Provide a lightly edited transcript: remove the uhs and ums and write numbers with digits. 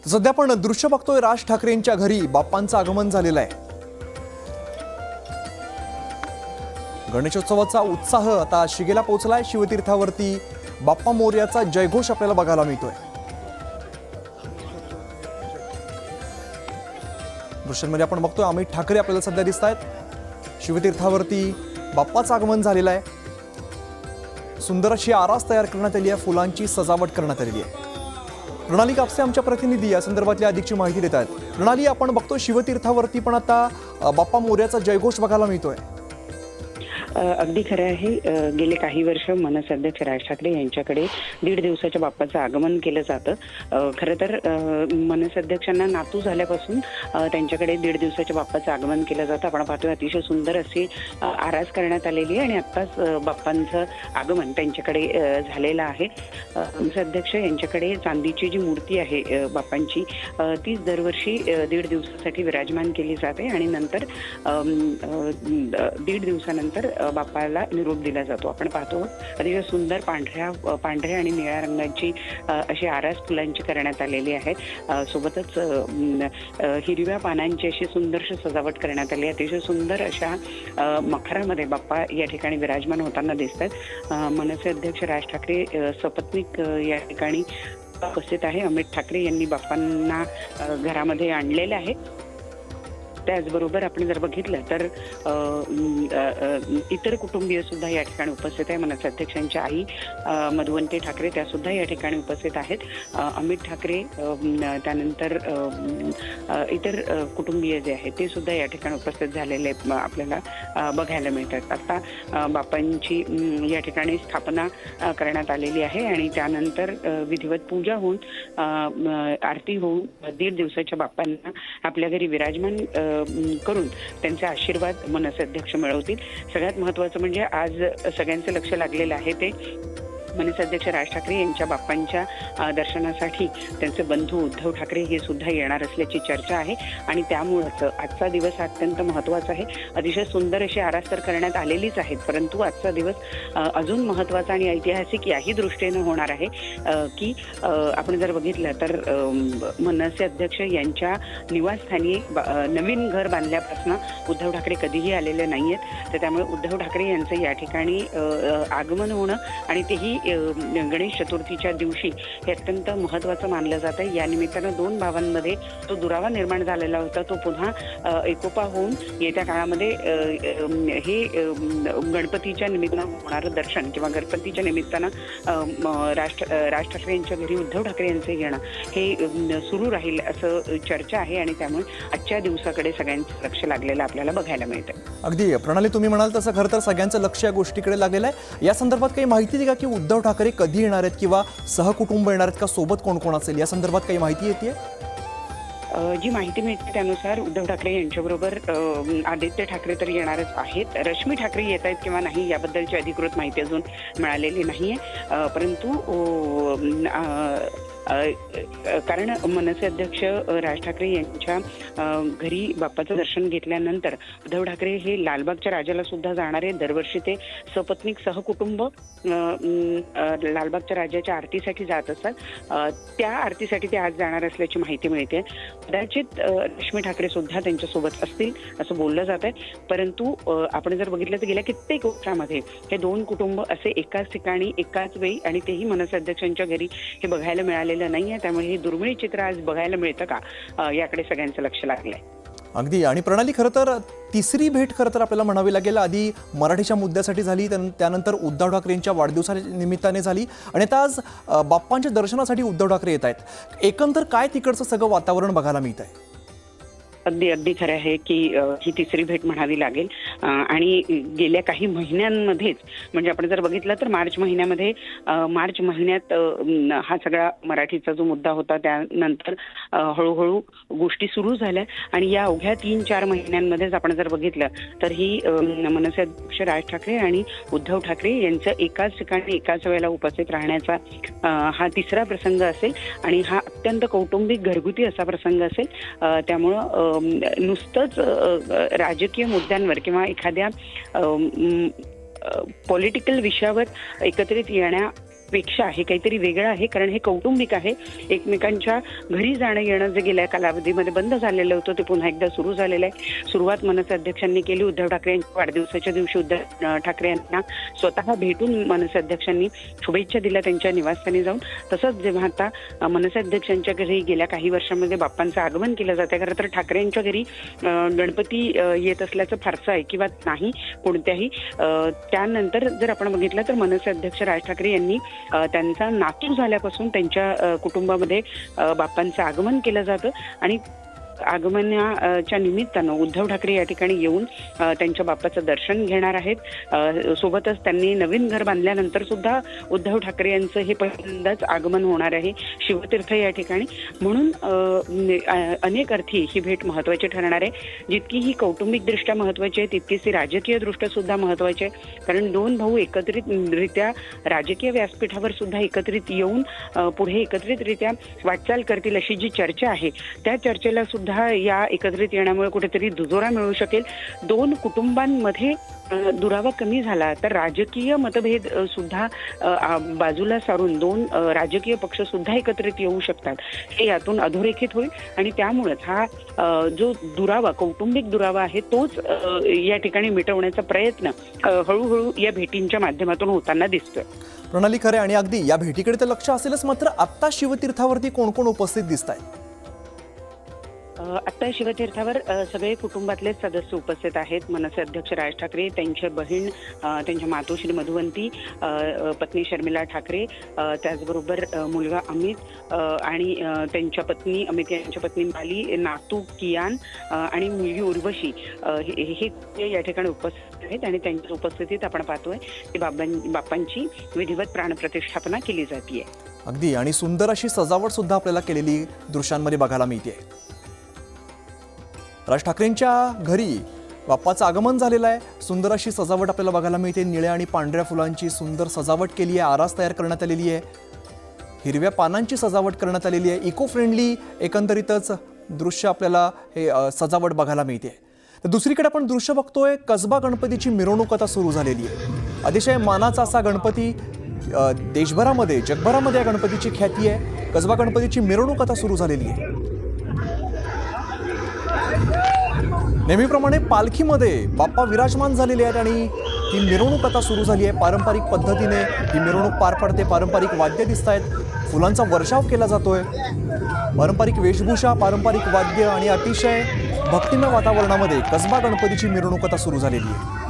सध्या आपण दृश्य बघतोय राज ठाकरेंच्या घरी बाप्पांचं आगमन झालेलं आहे। गणेशोत्सवाचा उत्साह आता शिगेला पोहोचलाय। शिवतीर्थावरती बाप्पा मोरयाचा जयघोष आपल्याला बघायला मिळतोय। दृश्यांमध्ये आपण बघतोय अमित ठाकरे आपल्याला सध्या दिसत आहेत। शिवतीर्थावरती बाप्पाचं आगमन झालेलं आहे। सुंदर अशी आरास तयार करण्यात आली आहे, फुलांची सजावट करण्यात आलेली आहे। प्रणाली कापसे आमच्या प्रतिनिधी या संदर्भातली अधिकची माहिती देत आहेत। प्रणाली, आपण बघतो शिवतीर्थावरती पण आता बाप्पा मोरयाचा जयघोष बघायला मिळतोय। अगदी खरं आहे। गेले काही वर्ष मनसे अध्यक्ष राज ठाकरे यांच्याकडे 1.5 दिवसाच्या बाप्पाचं आगमन केलं जातं। खरं तर मनसे अध्यक्षांना नातू झाल्यापासून त्यांच्याकडे 1.5 दिवसाच्या बाप्पाचं आगमन केलं जातं। आपण पाहतोय अतिशय सुंदर अशी आरास करण्यात आलेली आहे आणि आत्ताच बाप्पांचं आगमन त्यांच्याकडे झालेलं आहे। मनसे अध्यक्ष यांच्याकडे चांदीची जी मूर्ती आहे बाप्पांची, तीच दरवर्षी 1.5 दिवसासाठी विराजमान केली जाते आणि नंतर 1.5 दिवसानंतर बाप्पाला निरोप दिला जातो। आपण पाहतो अतिशय सुंदर पांढऱ्या आणि निळ्या रंगाची अशी आरास फुलांची करण्यात आलेली आहे। सोबतच हिरव्या पानांची अशी सुंदरशी सजावट करण्यात आली। अतिशय सुंदर अशा मखरामध्ये बाप्पा या ठिकाणी विराजमान होताना दिसतात। मनसे अध्यक्ष राज ठाकरे सपत्नीक या ठिकाणी उपस्थित आहे। अमित ठाकरे यांनी बाप्पांना घरामध्ये आणलेले आहे। त्याचबरोबर आपण जर बघितलं तर इतर कुटुंबीय सुद्धा या ठिकाणी उपस्थित आहे। मनसे अध्यक्षांच्या आई मधुवंती ठाकरे त्या सुद्धा या ठिकाणी उपस्थित आहेत। अमित ठाकरे त्यानंतर इतर कुटुंबीय जे आहेत ते सुद्धा या ठिकाणी उपस्थित झालेले आपल्याला बघायला मिळतात। आता बाप्पांची या ठिकाणी स्थापना करण्यात आलेली आहे आणि त्यानंतर विधिवत पूजा होऊन आरती होऊन 1.5 दिवसाच्या बाप्पांना आपल्या घरी विराजमान करून त्यांचे आशीर्वाद मनसे अध्यक्ष मिळवतील। सगळ्यात महत्त्वाचं म्हणजे आज सगळ्यांचं लक्ष लागलेलं आहे ते मनसे अध्यक्ष राज ठाकरे यांच्या बाप्पांच्या दर्शनासाठी त्यांचे बंधू उद्धव ठाकरे हे सुद्धा येणार असल्याची चर्चा आहे आणि त्यामुळेच आजचा दिवस अत्यंत महत्त्वाचा आहे। अतिशय सुंदर अशी आरास तर करण्यात आलेलीच आहेत, परंतु आजचा दिवस अजून महत्त्वाचा आणि ऐतिहासिक याही दृष्टीने होणार आहे की आपण जर बघितलं तर मनसे अध्यक्ष यांच्या निवासस्थानी नवीन घर बांधल्यापासून उद्धव ठाकरे कधीही आलेले नाही आहेत। तर त्यामुळे उद्धव ठाकरे यांचं या ठिकाणी आगमन होणं आणि तेही गणेश चतुर्थीच्या दिवशी हे अत्यंत महत्त्वाचं मानलं जातं। या निमित्तानं 2 भावांमध्ये तो दुरावा निर्माण झालेला होता, तो पुन्हा एकोपा होऊन येत्या काळामध्ये हे गणपतीच्या निमित्तानं होणारं दर्शन किंवा गणपतीच्या निमित्तानं राज ठाकरे यांच्या घरी उद्धव ठाकरे यांचे येणं हे सुरू राहील असं चर्चा आहे आणि त्यामुळे आजच्या दिवसाकडे सगळ्यांचं लक्ष लागलेलं आपल्याला बघायला मिळतं। अगदी प्रणाली, तुम्ही म्हणाल तसं खरं तर सगळ्यांचं लक्ष या गोष्टीकडे लागलेलं आहे। या संदर्भात काही माहिती आहे का की उद्धव ठाकरे कधी येणार आहेत किंवा सहकुटुंब येणार आहेत का, सोबत कोण कोण असेल, या संदर्भात काही माहिती येते? जी माहिती मिळते त्यानुसार उद्धव ठाकरे यांच्याबरोबर आदित्य ठाकरे तर येणारच आहेत। रश्मी ठाकरे येत आहेत किंवा नाही याबद्दलची अधिकृत माहिती अजून मिळालेली नाहीये, परंतु कारण मनसे अध्यक्ष राज ठाकरे यांच्या घरी बाप्पाचं दर्शन घेतल्यानंतर उद्धव ठाकरे हे लालबागच्या राजाला सुद्धा जाणार आहे। दरवर्षी ते सपत्नीक सहकुटुंब लालबागच्या राजाच्या आरतीसाठी जात असतात। त्या आरतीसाठी ते आज जाणार असल्याची माहिती मिळते। कदाचित रश्मी ठाकरे सुद्धा त्यांच्यासोबत असतील असं बोललं जात आहे, परंतु आपण जर बघितलं तर गेल्या कित्येक वर्षामध्ये हे 2 कुटुंब असे एकाच ठिकाणी एकाच वेळी आणि तेही मनसे अध्यक्षांच्या घरी हे बघायला मिळालेलं नाहीये। त्यामुळे हे दुर्मिळ चित्र आज बघायला मिळतं का याकडे सगळ्यांचं लक्ष लागलंय। अगदी। आणि प्रणाली, खरं तर तिसरी भेट खरं तर आपल्याला म्हणावी लागेल। आधी मराठीच्या मुद्द्यासाठी झाली, त्यानंतर उद्धव ठाकरेंच्या वाढदिवसाच्या निमित्ताने झाली आणि आता आज बाप्पांच्या दर्शनासाठी उद्धव ठाकरे येत आहेत। एकंदर काय तिकडचं सगळं वातावरण बघायला मिळत आहे? अगदी खरं आहे की ही तिसरी भेट म्हणावी लागेल आणि गेल्या काही महिन्यांमध्येच म्हणजे आपण जर बघितलं तर मार्च महिन्यात हा सगळा मराठीचा जो मुद्दा होता त्यानंतर हळूहळू गोष्टी सुरू झाल्या आणि या अवघ्या 3-4 महिन्यांमध्येच आपण जर बघितलं तर ही मनसे अध्यक्ष राज ठाकरे आणि उद्धव ठाकरे यांचं एकाच ठिकाणी एकाच वेळेला उपस्थित राहण्याचा हा तिसरा प्रसंग असेल आणि हा अत्यंत कौटुंबिक घरगुती असा प्रसंग असेल। त्यामुळं नुसतंच राजकीय मुद्द्यांवर किंवा एखाद्या पॉलिटिकल विषयावर एकत्रित पेक्षा हे काहीतरी वेगळं आहे, कारण हे कौटुंबिक आहे. एकमेकांच्या घरी जाणं येणं जे गेल्या कालावधीमध्ये बंद झालेलं होतं ते पुन्हा एकदा सुरू झालेलं आहे. सुरुवात मनसे अध्यक्षांनी केली. उद्धव ठाकरे यांच्या वाढदिवसाच्या दिवशी उद्धव ठाकरे यांना स्वतः भेटून मनसे अध्यक्षांनी शुभेच्छा दिल्या त्यांच्या निवासस्थानी जाऊन. तसंच जेव्हा आता मनसे अध्यक्षांच्या घरी गेल्या काही वर्षांमध्ये बाप्पांचं आगमन केलं जातं, खरं तर ठाकरे यांच्या घरी गणपती येत असल्याचं फारसं ऐकिवात नाही कोणत्याही. त्यानंतर जर आपण बघितलं तर मनसे अध्यक्ष राज ठाकरे यांनी त्यांचा नातू झाल्यापासून त्यांच्या कुटुंबामध्ये बाप्पांचं आगमन केलं जातं आणि आगमनाच्या निमित्तानं उद्धव ठाकरे या ठिकाणी येऊन त्यांच्या बाप्पाचं दर्शन घेणार आहेत. सोबतच त्यांनी नवीन घर बांधल्यानंतर सुद्धा उद्धव ठाकरे यांचं हे पहिल्यांदाच आगमन होणार आहे शिवतीर्थ या ठिकाणी. म्हणून अनेक अर्थी ही भेट महत्त्वाची ठरणार आहे. जितकी ही कौटुंबिकदृष्ट्या महत्त्वाची आहे तितकीच ती राजकीयदृष्ट्या सुद्धा महत्त्वाची आहे, कारण दोन भाऊ एकत्रितरित्या राजकीय व्यासपीठावर सुद्धा एकत्रित येऊन पुढे एकत्रितरित्या वाटचाल करतील अशी जी चर्चा आहे त्या चर्चेला सुद्धा या एकत्रित येण्यामुळे कुठेतरी दुजोरा मिळू शकेल. दोन कुटुंबांमध्ये दुरावा कमी झाला तर राजकीय मतभेद सुद्धा बाजूला सारून दोन राजकीय पक्ष सुद्धा एकत्रित येऊ शकतात, हे यातून अधोरेखित होईल. आणि त्यामुळेच हा जो दुरावा कौटुंबिक दुरावा आहे तोच या ठिकाणी मिटवण्याचा प्रयत्न हळूहळू या भेटींच्या माध्यमातून होताना दिसतोय. प्रणाली खरे, आणि अगदी या भेटीकडे तर लक्ष असेलच, मात्र आत्ता शिवतीर्थावरती कोण कोण उपस्थित दिसत आहेत? आत्ता शिवतीर्थावर सगळे कुटुंबातले सदस्य उपस्थित आहेत. मनसे अध्यक्ष राज ठाकरे, त्यांच्या बहीण, त्यांच्या मातोश्री मधुवंती, पत्नी शर्मिला ठाकरे, त्याचबरोबर मुलगा अमित आणि त्यांच्या पत्नी अमित यांच्या पत्नी माली, नातू कियान आणि मुलगी उर्वशी हे या ठिकाणी उपस्थित आहेत. आणि त्यांच्या उपस्थितीत आपण पाहतोय की बाप्पांची विधिवत प्राणप्रतिष्ठापना केली जाते. अगदी, आणि सुंदर अशी सजावट सुद्धा आपल्याला केलेली दृश्यांमध्ये बघायला मिळते. राज ठाकरेंच्या घरी बाप्पाचं आगमन झालेलं आहे. सुंदर अशी सजावट आपल्याला बघायला मिळते. निळ्या आणि पांढऱ्या फुलांची सुंदर सजावट केली आहे. आरास तयार करण्यात आलेली आहे. हिरव्या पानांची सजावट करण्यात आलेली आहे. इको फ्रेंडली एकंदरीतच दृश्य आपल्याला हे सजावट बघायला मिळते. तर दुसरीकडे आपण दृश्य बघतोय, कसबा गणपतीची मिरवणूक आता सुरू झालेली आहे. अतिशय मानाचा असा गणपती, देशभरामध्ये जगभरामध्ये या गणपतीची ख्याती आहे. कसबा गणपतीची मिरवणूक आता सुरू झालेली आहे. नेहमीप्रमाणे पालखीमध्ये बाप्पा विराजमान झालेले आहेत आणि ही मिरवणूक आता सुरू झाली आहे. पारंपरिक पद्धतीने ही मिरवणूक पार पडते. पारंपरिक वाद्य दिसत आहेत. फुलांचा वर्षाव केला जातोय. पारंपरिक वेशभूषा, पारंपरिक वाद्य आणि अतिशय भक्तिमय वातावरणामध्ये कसबा गणपतीची मिरवणूक आता सुरू झालेली आहे.